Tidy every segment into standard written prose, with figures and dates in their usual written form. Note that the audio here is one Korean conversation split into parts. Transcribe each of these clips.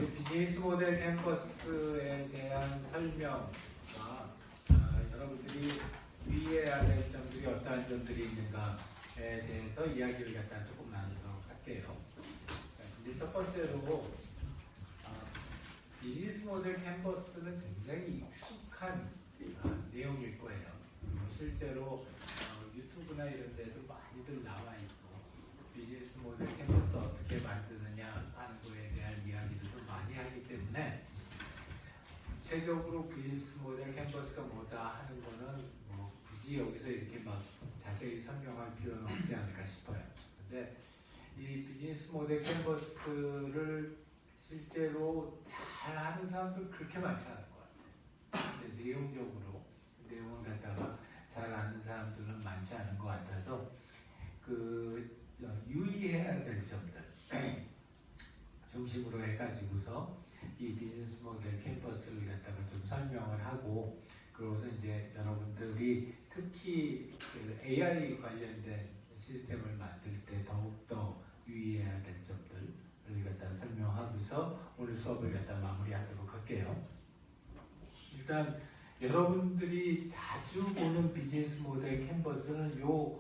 비즈니스 모델 캠퍼스에 대한 설명과 여러분들이 유의해야 될 점들이 어떠한 점들이 있는가에 대해서 이야기를 갖다 조금 나누도록 할게요. 근데 첫 번째로 비즈니스 모델 캠퍼스는 굉장히 익숙한 내용일 거예요. 실제로 유튜브나 이런 데도 많이들 나와 있고 비즈니스 모델 캠퍼스 어떻게 만드느냐 하는 거에 대한 이야기들도 많이 하기 때문에 구체적으로 비즈니스 모델 캠퍼스가 뭐다 하는 거는 뭐 굳이 여기서 이렇게 막 자세히 설명할 필요는 없지 않을까 싶어요. 근데 이 비즈니스 모델 캠퍼스를 실제로 잘 하는 사람들 그렇게 많지 않을 것 같아요. 이제 내용적으로 내용을 갖다가 잘 아는 사람들은 많지 않은 것 같아서 유의해야 될 점들 중심으로 해가지고서 이 비즈니스 모델 캠퍼스를 갖다가 좀 설명을 하고, 그러고서 이제 여러분들이 특히 AI 관련된 시스템을 만들 때 더욱더 유의해야 될 점들을 갖다 설명하고서 오늘 수업을 갖다 마무리하도록 할게요. 일단 여러분들이 자주 보는 비즈니스 모델 캠퍼스는 요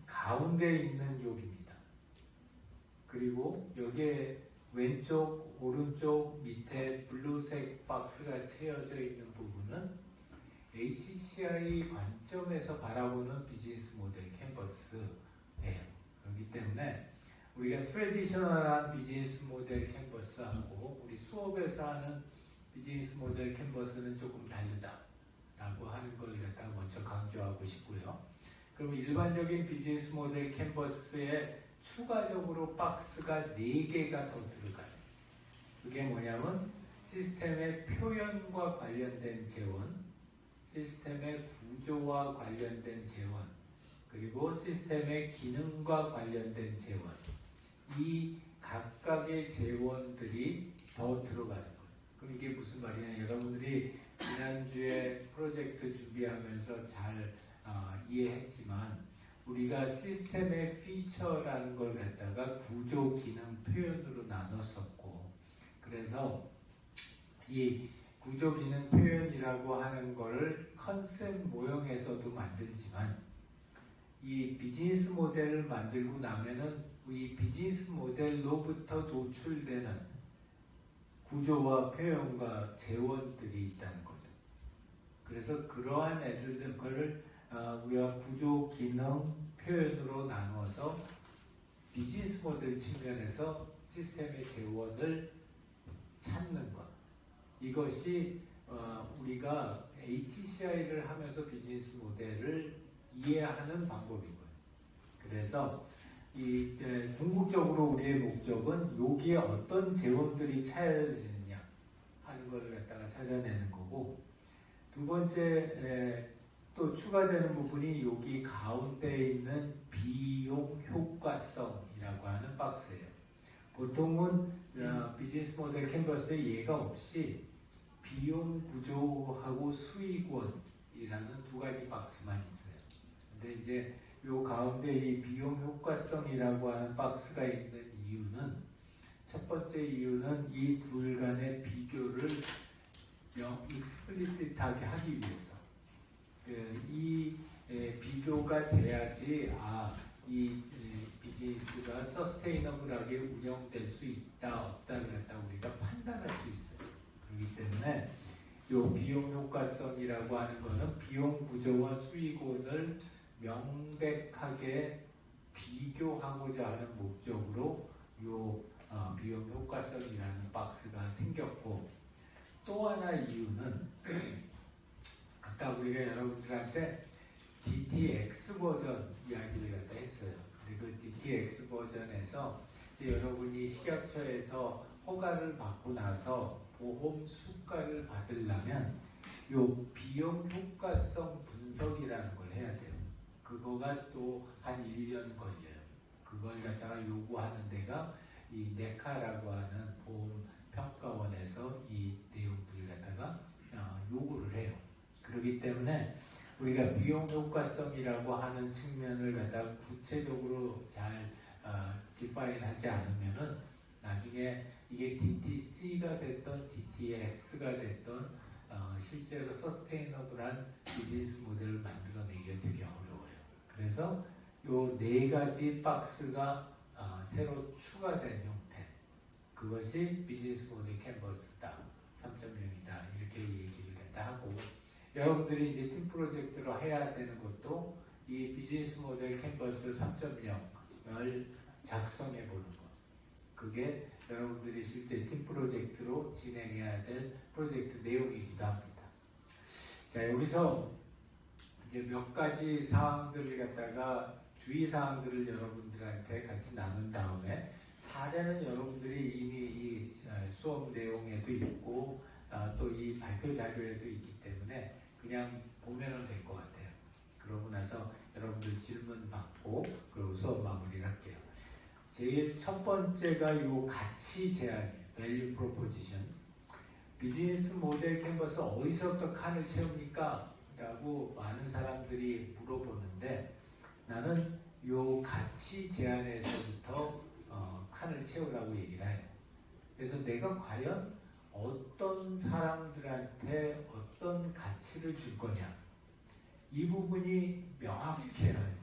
가운데 있는 여기입니다. 그리고 여기에 왼쪽, 오른쪽, 밑에 블루색 박스가 채워져 있는 부분은 HCI 관점에서 바라보는 비즈니스 모델 캠퍼스예요. 그렇기 때문에 우리가 트래디셔널한 비즈니스 모델 캠퍼스하고 우리 수업에서 하는 비즈니스 모델 캠퍼스는 조금 다르다라고 하는 걸 갖다가 먼저 강조하고 싶고요. 그리고 일반적인 비즈니스 모델 캠퍼스에 추가적으로 박스가 4개가 더 들어가요. 그게 뭐냐면 시스템의 표현과 관련된 재원, 시스템의 구조와 관련된 재원, 그리고 시스템의 기능과 관련된 재원. 이 각각의 재원들이 더 들어가는 거예요. 그럼 이게 무슨 말이냐? 여러분들이 지난주에 프로젝트 준비하면서 잘 이해했지만 우리가 시스템의 피처라는 걸 갖다가 구조, 기능, 표현으로 나눴었고, 그래서 이 구조, 기능, 표현이라고 하는 거를 컨셉 모형에서도 만들지만 이 비즈니스 모델을 만들고 나면은 이 비즈니스 모델로부터 도출되는 구조와 표현과 재원들이 있다는 거죠. 그래서 그러한 애들을 우리가 구조, 기능, 표현으로 나누어서 비즈니스 모델 측면에서 시스템의 재원을 찾는 것. 이것이 우리가 HCI를 하면서 비즈니스 모델을 이해하는 방법이고요. 그래서 이 궁극적으로 우리의 목적은 여기에 어떤 재원들이 차려지느냐 하는 것을 갖다가 찾아내는 거고, 두 번째 또 추가되는 부분이 여기 가운데 있는 비용 효과성이라고 하는 박스예요. 보통은 비즈니스 모델 캔버스에 얘가 없이 비용 구조하고 수익원이라는 두 가지 박스만 있어요. 근데 이제 요 가운데 이 비용 효과성이라고 하는 박스가 있는 이유는, 첫 번째 이유는 이 둘 간의 비교를 익스플리시트하게 하기 위해서. 이 비교가 돼야지 이 비즈니스가 서스테이너블하게 운영될 수 있다 없다를 갖다 우리가 판단할 수 있어요. 그렇기 때문에 이 비용 효과성이라고 하는 것은 비용 구조와 수익원을 명백하게 비교하고자 하는 목적으로 이 비용 효과성이라는 박스가 생겼고, 또 하나 이유는 아까 우리가 여러분들한테 DTX 버전 이야기를 갖다 했어요. 그리고 DTX 버전에서 여러분이 식약처에서 허가를 받고 나서 보험 수가를 받으려면 요 비용 효과성 분석이라는 걸 해야 돼요. 그거가 또 한 1년 걸려요. 그걸 갖다가 요구하는 데가 이 네카라고 하는 보험 평가원에서 이 내용들을 갖다가 요구를 해요. 그렇기 때문에 우리가 비용 효과성이라고 하는 측면을 갖다가 구체적으로 잘 디파인하지 않으면은 나중에 이게 DTC가 됐던 DTX가 됐던 실제로 서스테이너블한 비즈니스 모델을 만들어내기가 되게 어려워요. 그래서 요 네 가지 박스가 새로 추가된 형태, 그것이 비즈니스 모델 캔버스다, 3.0이다, 이렇게 얘기를 갖다 하고, 여러분들이 이제 팀 프로젝트로 해야 되는 것도 이 비즈니스 모델 캔버스 3.0을 작성해 보는 것. 그게 여러분들이 실제 팀 프로젝트로 진행해야 될 프로젝트 내용이기도 합니다. 자, 여기서 이제 몇 가지 사항들을 갖다가 주의 사항들을 여러분들한테 같이 나눈 다음에, 사례는 여러분들이 이미 이 수업 내용에도 있고 또 이 발표 자료에도 있기 때문에 그냥 보면은 될 것 같아요. 그러고 나서 여러분들 질문 받고 그리고 수업 마무리를 할게요. 제일 첫 번째가 요 가치 제안이에요. Value Proposition. 비즈니스 모델 캔버스 어디서부터 칸을 채웁니까? 라고 많은 사람들이 물어보는데, 나는 요 가치 제안에서부터 칸을 채우라고 얘기를 해요. 그래서 내가 과연 어떤 사람들한테 어떤 가치를 줄 거냐, 이 부분이 명확해야 해요.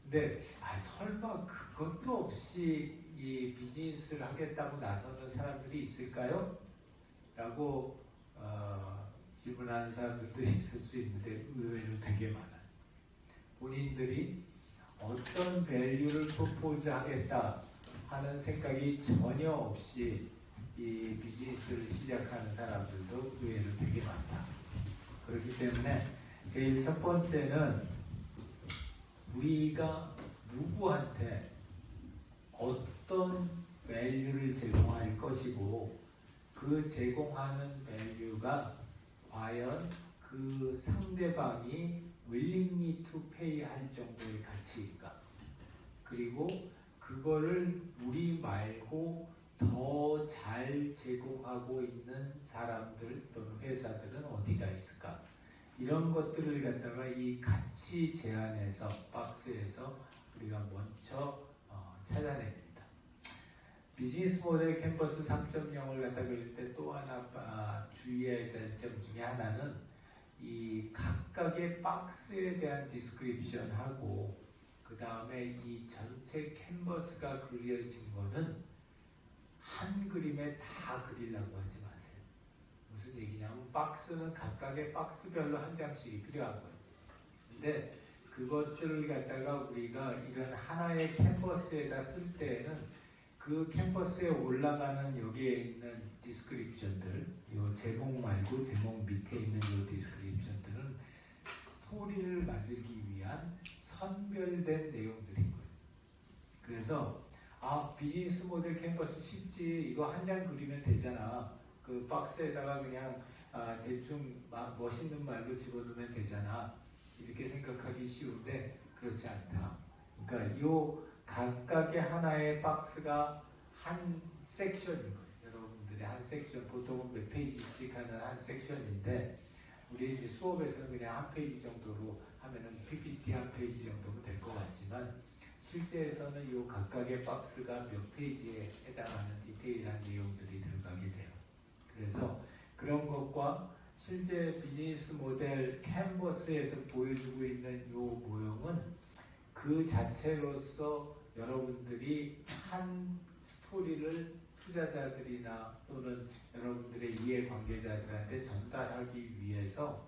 근데 설마 그것도 없이 이 비즈니스를 하겠다고 나서는 사람들이 있을까요? 라고 질문하는 사람들도 있을 수 있는데 의외로 되게 많아요. 본인들이 어떤 밸류를 프로포즈 하겠다 하는 생각이 전혀 없이 이 비즈니스를 시작하는 사람들도 의외로 되게 많다. 그렇기 때문에 제일 첫 번째는 우리가 누구한테 어떤 밸류를 제공할 것이고, 그 제공하는 밸류가 과연 그 상대방이 willingly to pay 할 정도의 가치일까? 그리고 그거를 우리 말고 더 잘 제공하고 있는 사람들 또는 회사들은 어디가 있을까? 이런 것들을 갖다가 이 가치 제안에서, 박스에서 우리가 먼저 찾아냅니다. 비즈니스 모델 캔버스 3.0을 갖다 그릴 때 또 하나 주의해야 될 점 중에 하나는 이 각각의 박스에 대한 디스크립션하고, 그 다음에 이 전체 캔버스가 그려진 거는 한 그림에 다 그리려고 하지 마세요. 무슨 얘기냐면, 박스는 각각의 박스별로 한 장씩이 필요한 거예요. 근데 그것들을 갖다가 우리가 이런 하나의 캔버스에다 쓸 때에는 그 캔버스에 올라가는 여기에 있는 디스크립션들, 이 제목 말고 제목 밑에 있는 이 디스크립션들은 스토리를 만들기 위한 선별된 내용들인 거예요. 그래서 비즈니스 모델 캔버스 쉽지, 이거 한 장 그리면 되잖아, 그 박스에다가 그냥 대충 멋있는 말로 집어넣으면 되잖아, 이렇게 생각하기 쉬운데 그렇지 않다. 그러니까 요 각각의 하나의 박스가 한 섹션인 거예요. 여러분들의 한 섹션, 보통은 몇 페이지씩 하는 한 섹션인데, 우리 이제 수업에서는 그냥 한 페이지 정도로 하면은 PPT 한 페이지 정도면 될 것 같지만, 실제에서는 이 각각의 박스가 몇 페이지에 해당하는 디테일한 내용들이 들어가게 돼요. 그래서 그런 것과 실제 비즈니스 모델 캔버스에서 보여주고 있는 이 모형은 그 자체로서 여러분들이 한 스토리를 투자자들이나 또는 여러분들의 이해관계자들한테 전달하기 위해서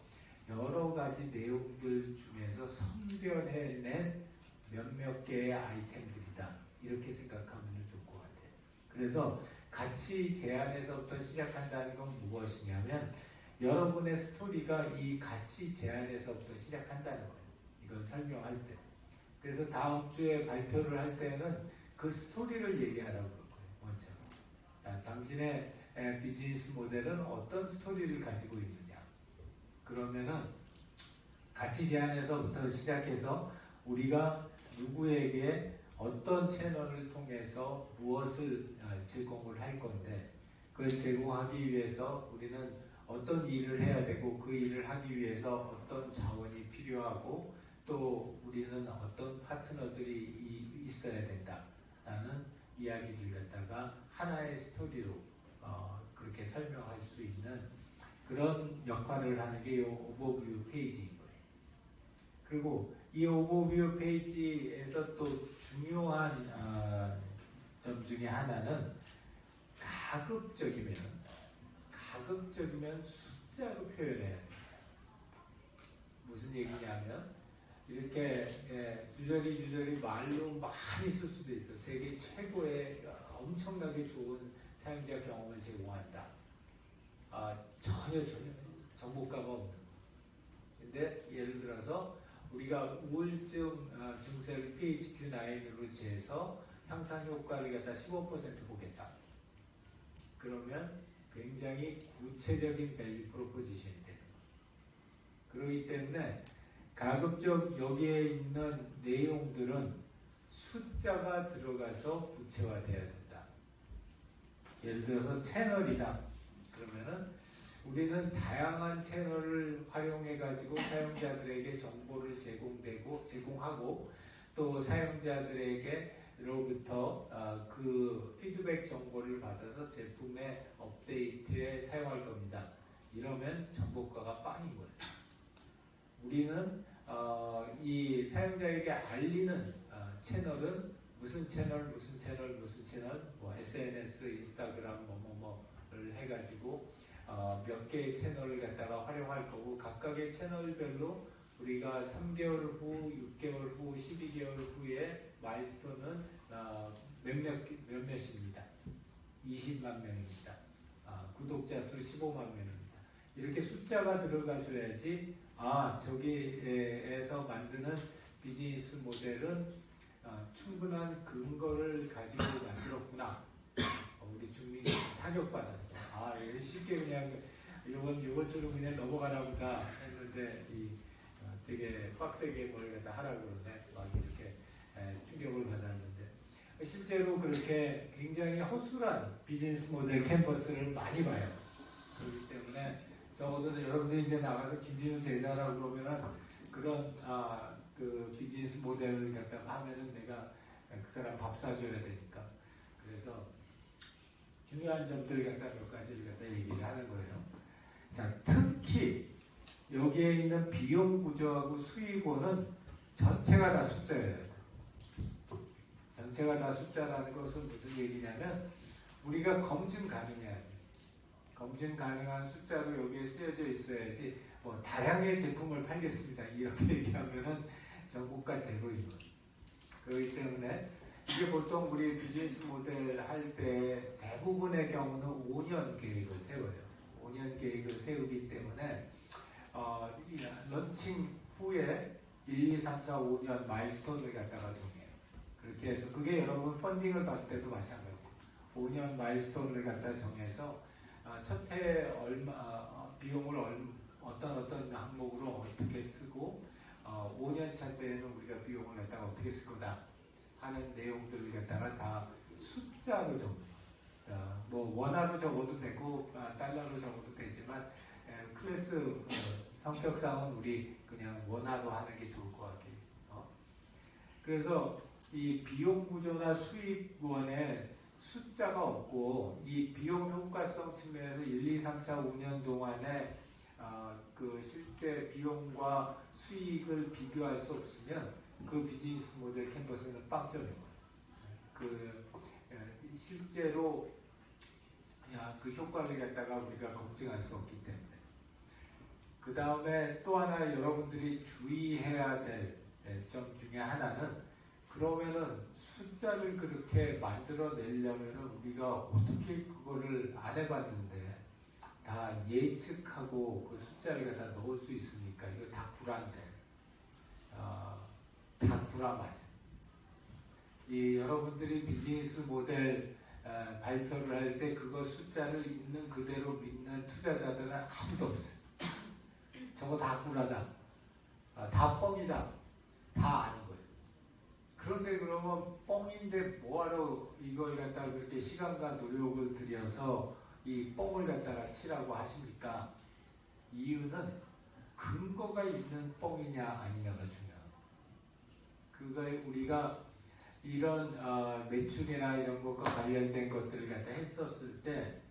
여러 가지 내용들 중에서 선별해낸 몇몇 개의 아이템들이다, 이렇게 생각하면 좋을 것 같아요. 그래서 가치 제안에서부터 시작한다는 건 무엇이냐면, 여러분의 스토리가 이 가치 제안에서부터 시작한다는 거예요. 이걸 설명할 때. 그래서 다음 주에 발표를 할 때는 그 스토리를 얘기하라고 그럴 거예요. 먼저. 당신의 비즈니스 모델은 어떤 스토리를 가지고 있느냐. 그러면은 가치 제안에서부터 시작해서 우리가 누구에게 어떤 채널을 통해서 무엇을 제공을 할 건데, 그걸 제공하기 위해서 우리는 어떤 일을 해야 되고, 그 일을 하기 위해서 어떤 자원이 필요하고, 또 우리는 어떤 파트너들이 있어야 된다라는 이야기를 갖다가 하나의 스토리로 그렇게 설명할 수 있는 그런 역할을 하는 게 이 오버뷰 페이지인 거예요. 그리고 이 오버뷰 페이지에서 또 중요한 점 중에 하나는 가급적이면 숫자로 표현해야 돼요. 무슨 얘기냐면 이렇게 주저리 말로 많이 쓸 수도 있어. 세계 최고의 엄청나게 좋은 사용자 경험을 제공한다. 전혀 정보가가 없는. 근데 예를 들어서 우리가 우울증 증세를 PHQ-9으로 재서 향상 효과를 갖다 15% 보겠다. 그러면 굉장히 구체적인 밸류 프로포지션이 되는 거예요. 그렇기 때문에 가급적 여기에 있는 내용들은 숫자가 들어가서 구체화돼야 된다. 예를 들어서 채널이다. 그러면은 우리는 다양한 채널을 활용해 가지고 사용자들에게 정보를 제공하고 또 사용자들에게로부터 그 피드백 정보를 받아서 제품의 업데이트에 사용할 겁니다. 이러면 정보가가 빵인 거예요. 우리는 이 사용자에게 알리는 채널은 무슨 채널, 뭐 SNS, 인스타그램, 뭐를 해가지고 몇 개의 채널을 갖다가 활용할 거고 각각의 채널별로 우리가 3개월 후, 6개월 후, 12개월 후에 마일스톤은 몇몇입니다. 20만 명입니다. 구독자 수 15만 명입니다. 이렇게 숫자가 들어가 줘야지 저기에서 만드는 비즈니스 모델은 충분한 근거를 가지고 만들었구나. 우리 주민이 타격받았어. 이거 쉽게 그냥 이번 주로 그냥 넘어가나 보다 했는데 되게 빡세게 뭘 갖다 하라고 그러네. 막 이렇게 충격을 받았는데 실제로 그렇게 굉장히 허술한 비즈니스 모델 캠퍼스를 많이 봐요. 그렇기 때문에 적어도 여러분들이 이제 나가서 김진우 제자라고 그러면은 그런 그 비즈니스 모델을 갖다 하면은 내가 그 사람 밥 사줘야 되니까. 그래서 중요한 점들 갖다 몇 가지를 갖다 얘기를 하는 거예요. 자, 특히 여기에 있는 비용 구조하고 수익원은 전체가 다 숫자예요. 전체가 다 숫자라는 것은 무슨 얘기냐면 우리가 검증 가능해야 돼. 검증 가능한 숫자로 여기에 쓰여져 있어야지 다량의 제품을 팔겠습니다. 이렇게 얘기하면은 정보가 제로인 거죠. 그렇기 때문에 이게 보통 우리 비즈니스 모델 할 때 대부분의 경우는 5년 계획을 세워요. 5년 계획을 세우기 때문에 런칭 후에 1, 2, 3, 4, 5년 마일스톤을 갖다가 정해요. 그렇게 해서 그게 여러분 펀딩을 받을 때도 마찬가지예요. 5년 마일스톤을 갖다 정해서 첫 해에 비용을 어떤 항목으로 어떻게 쓰고 5년 차 때에는 우리가 비용을 갖다가 어떻게 쓸 거다 하는 내용들을 갖다가 다 숫자로 적어요. 뭐 원화로 적어도 되고 달러로 적어도 되지만 클래스 성격상은 우리 그냥 원화로 하는 게 좋을 것 같아요. 그래서 이 비용 구조나 수익원에 숫자가 없고 이 비용 효과성 측면에서 1, 2, 3, 4, 5년 동안에 그 실제 비용과 수익을 비교할 수 없으면 그 비즈니스 모델 캠퍼스는 빵점이에요. 실제로 그 효과를 갖다가 우리가 검증할 수 없기 때문에. 그 다음에 또 하나 여러분들이 주의해야 될 점 중에 하나는 그러면은 숫자를 그렇게 만들어내려면은 우리가 어떻게 그거를 안 해봤는데 다 예측하고 그 숫자를 갖다 넣을 수 있으니까 이거 다 구라인데 다 구라 맞아. 여러분들이 비즈니스 모델 발표를 할 때 그거 숫자를 있는 그대로 믿는 투자자들은 아무도 없어요. 저거 다 구라다. 다 뻥이다. 다 아는 거예요. 그런데 그러면 뻥인데 뭐하러 이걸 갖다가 그렇게 시간과 노력을 들여서 이 뻥을 갖다가 치라고 하십니까? 이유는 근거가 있는 뻥이냐 아니냐가 중요해요. 그걸 우리가 이런 매출이나 이런 것과 관련된 것들을 갖다 했었을 때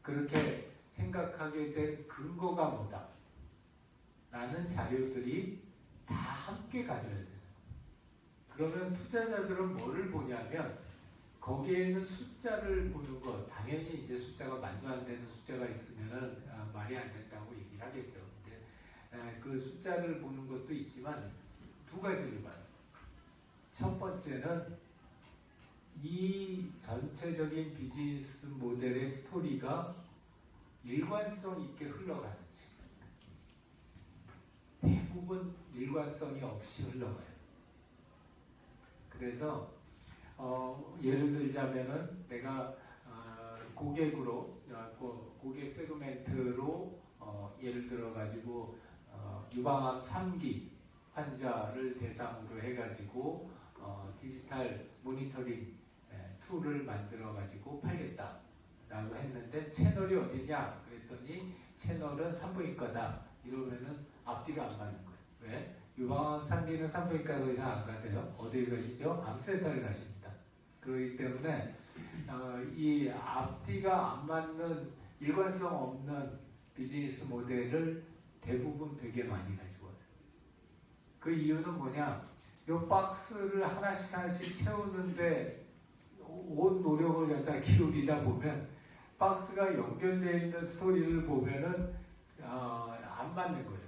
그렇게 생각하게 된 근거가 뭐다? 라는 자료들이 다 함께 가져야 돼요. 그러면 투자자들은 뭐를 보냐면 거기에 있는 숫자를 보는 것, 당연히 이제 숫자가 말도 안 되는 숫자가 있으면은 말이 안 된다고 얘기를 하겠죠. 근데 그 숫자를 보는 것도 있지만 두 가지를 봐요. 첫 번째는 이 전체적인 비즈니스 모델의 스토리가 일관성 있게 흘러가는지. 대부분 일관성이 없이 흘러가요. 그래서 예를 들자면은 내가 고객으로 고객 세그멘트로 예를 들어 가지고 유방암 3기 환자를 대상으로 해가지고 디지털 모니터링 툴을 만들어 가지고 팔겠다라고 했는데 채널이 어디냐 그랬더니 채널은 산부인과다 이러면은 앞뒤가 안 맞는 거예요. 왜? 유방암 3기는 산부인과 더 이상 안 가세요. 어디 가시죠? 암센터를 가십니다. 그렇기 때문에 이 앞뒤가 안 맞는 일관성 없는 비즈니스 모델을 대부분 되게 많이 가지고 와요. 그 이유는 뭐냐? 이 박스를 하나씩 채우는데 온 노력을 갖다 기울이다 보면 박스가 연결되어 있는 스토리를 보면은 안 맞는 거예요.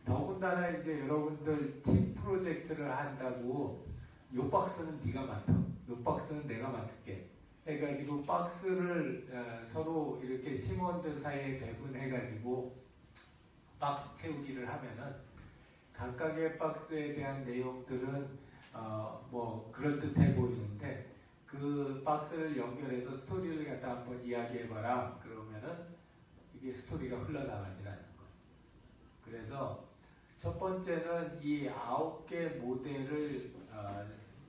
더군다나 이제 여러분들 팀 프로젝트를 한다고 요 박스는 네가 맡아, 요 박스는 내가 맡을게 해가지고 박스를 서로 이렇게 팀원들 사이에 배분해가지고 박스 채우기를 하면은 각각의 박스에 대한 내용들은 뭐 그럴듯해 보이는데 그 박스를 연결해서 스토리를 갖다 한번 이야기해봐라 그러면은 이게 스토리가 흘러나가질 않는 거예요. 그래서 첫 번째는 이 9개 모델을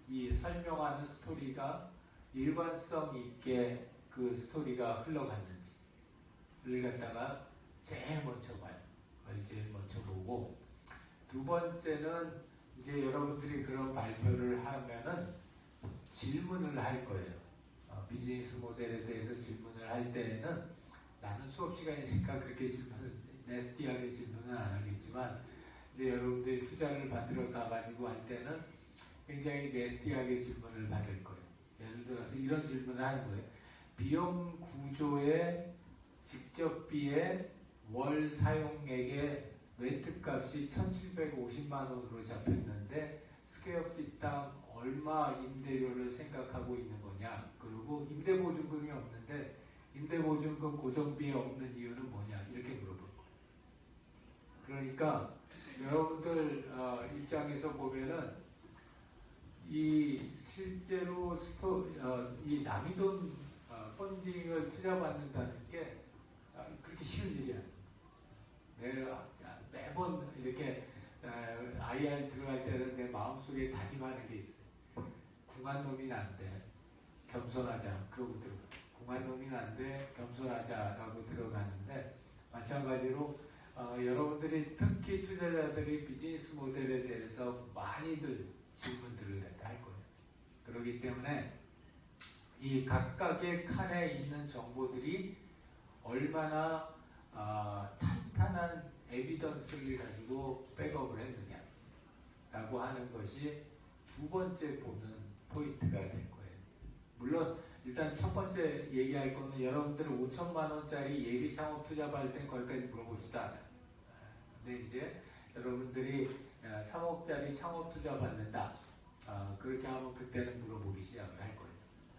이 설명하는 스토리가 일관성 있게 그 스토리가 흘러갔는지를 갖다가 제일 먼저 봐요. 제일 먼저 보고 두 번째는 이제 여러분들이 그런 발표를 하면은 질문을 할 거예요. 비즈니스 모델에 대해서 질문을 할 때는 나는 수업 시간이니까 그렇게 네스티하게 질문은 안 하겠지만 이제 여러분들이 투자를 받으러 가가지고 할 때는 굉장히 네스티하게 질문을 받을 거예요. 예를 들어서 이런 질문을 하는 거예요. 비용 구조의 직접비의 월 사용액의 렌트 값이 1,750만 원으로 잡혔는데 스퀘어핏당 얼마 임대료를 생각하고 있는 거냐. 그리고 임대보증금이 없는데 임대보증금 고정비에 없는 이유는 뭐냐. 이렇게 물어볼 거예요. 그러니까 여러분들 입장에서 보면은 이 실제로 이 남이돈 펀딩을 투자받는다는 게 그렇게 쉬운 일이 아니에요. 내가 매번 이렇게 IR 들어갈 때는 내 마음속에 다짐하는 게 있어요. 궁한 놈이 안 돼. 겸손하자. 그러고 들어가. 궁한 놈이 안 돼. 겸손하자라고 들어가는데 마찬가지로 여러분들이 특히 투자자들이 비즈니스 모델에 대해서 많이들 질문들을 갖다 할 거예요. 그렇기 때문에 이 각각의 칸에 있는 정보들이 얼마나 탄탄한 에비던스를 가지고 백업을 했느냐라고 하는 것이 두 번째 보는 포인트가 될 거예요. 물론 일단 첫 번째 얘기할 거는 여러분들은 5천만 원짜리 예비 창업 투자 받을 땐 거기까지 물어보지도 않아요. 근데 이제 여러분들이 3억짜리 창업 투자 받는다. 그렇게 하면 그때는 물어보기 시작을 할 거예요.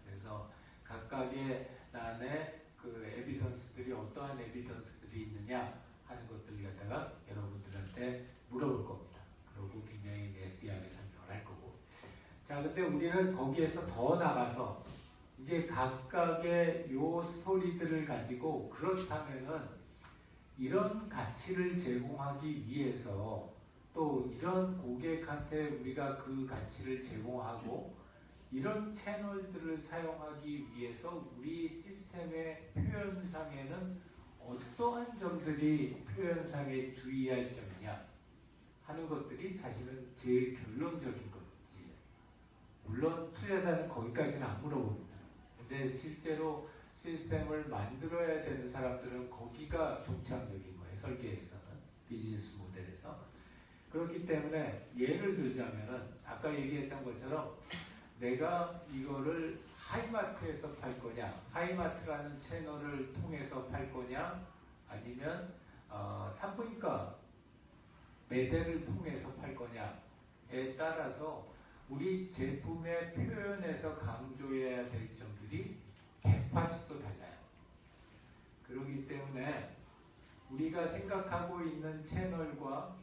그래서 각각의 안에 그 에비던스들이 어떠한 에비던스들이 있느냐 하는 것들을 갖다가 여러분들한테 물어볼 겁니다. 그리고 굉장히 네스티하게 설명을 할 거고. 자, 근데 우리는 거기에서 더 나가서 이제 각각의 요 스토리들을 가지고 그렇다면은 이런 가치를 제공하기 위해서 또 이런 고객한테 우리가 그 가치를 제공하고 이런 채널들을 사용하기 위해서 우리 시스템의 표현상에는 어떠한 점들이 표현상에 주의할 점이냐 하는 것들이 사실은 제일 결론적인 것이에요. 물론 투자자는 거기까지는 안 물어봅니다. 근데 실제로 시스템을 만들어야 되는 사람들은 거기가 종착역인 거예요. 설계에서는, 비즈니스 모델에서. 그렇기 때문에 예를 들자면은 아까 얘기했던 것처럼 내가 이거를 하이마트에서 팔 거냐, 하이마트라는 채널을 통해서 팔 거냐, 아니면 산부인과 매대를 통해서 팔 거냐에 따라서 우리 제품의 표현에서 강조해야 될 점들이 180도 달라요. 그렇기 때문에 우리가 생각하고 있는 채널과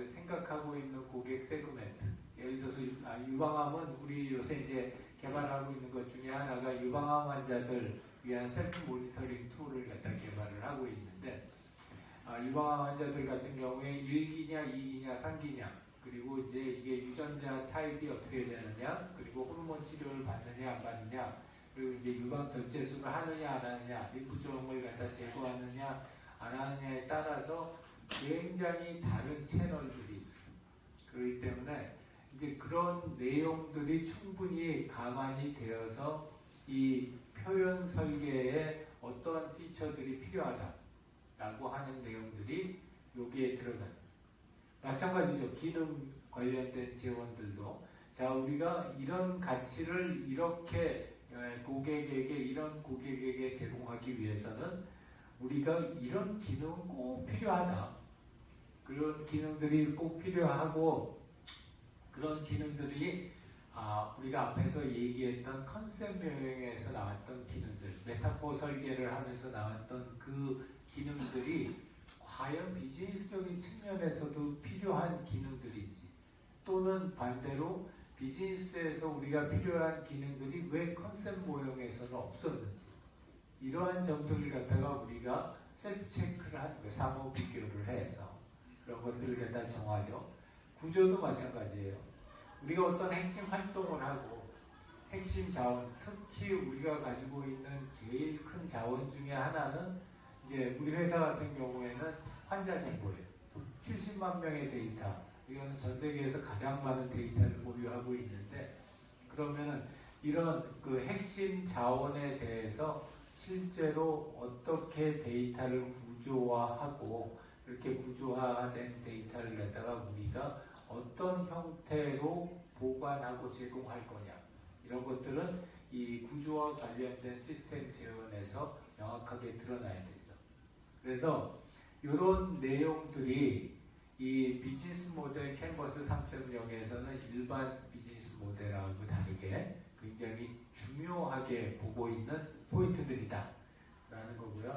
생각하고 있는 고객 세그멘트, 예를 들어서 유방암은 우리 요새 이제 개발하고 있는 것 중에 하나가 유방암 환자들 위한 셀프 모니터링 툴을 갖다 개발을 하고 있는데, 유방암 환자들 같은 경우에 1기냐, 2기냐, 3기냐, 그리고 이제 이게 유전자 차입이 어떻게 되느냐, 그리고 호르몬 치료를 받느냐, 안 받느냐, 그리고 이제 유방 절제술을 하느냐, 안 하느냐, 림프종을 갖다 제거하느냐, 안 하느냐에 따라서 굉장히 다른 채널들이 있어요. 그렇기 때문에 이제 그런 내용들이 충분히 감안이 되어서 이 표현 설계에 어떠한 피처들이 필요하다라고 하는 내용들이 여기에 들어가요. 마찬가지죠. 기능 관련된 재원들도. 자, 우리가 이런 가치를 이렇게 이런 고객에게 제공하기 위해서는 우리가 이런 기능은 꼭 필요하다. 그런 기능들이 꼭 필요하고, 그런 기능들이 우리가 앞에서 얘기했던 컨셉 여행에서 나왔던 기능들, 메타포 설계를 하면서 나왔던 그 기능들이 과연 비즈니스적인 측면에서도 필요한 기능들인지, 또는 반대로 비즈니스에서 우리가 필요한 기능들이 왜 컨셉 모형에서는 없었는지, 이러한 점들을 갖다가 우리가 셀프 체크를 하는 거예요. 상호 비교를 해서 그런 것들을 갖다 정하죠. 구조도 마찬가지예요. 우리가 어떤 핵심 활동을 하고 핵심 자원, 특히 우리가 가지고 있는 제일 큰 자원 중에 하나는 이제 우리 회사 같은 경우에는 환자 정보예요. 70만 명의 데이터, 이거는 전 세계에서 가장 많은 데이터를 보유하고 있는데, 그러면은 이런 그 핵심 자원에 대해서 실제로 어떻게 데이터를 구조화하고, 이렇게 구조화된 데이터를 갖다가 우리가 어떤 형태로 보관하고 제공할 거냐, 이런 것들은 이 구조와 관련된 시스템 재원에서 명확하게 드러나야 되죠. 그래서 이런 내용들이 이 비즈니스 모델 캔버스 3.0에서는 일반 비즈니스 모델하고 다르게 굉장히 중요하게 보고 있는 포인트들이다 라는 거고요.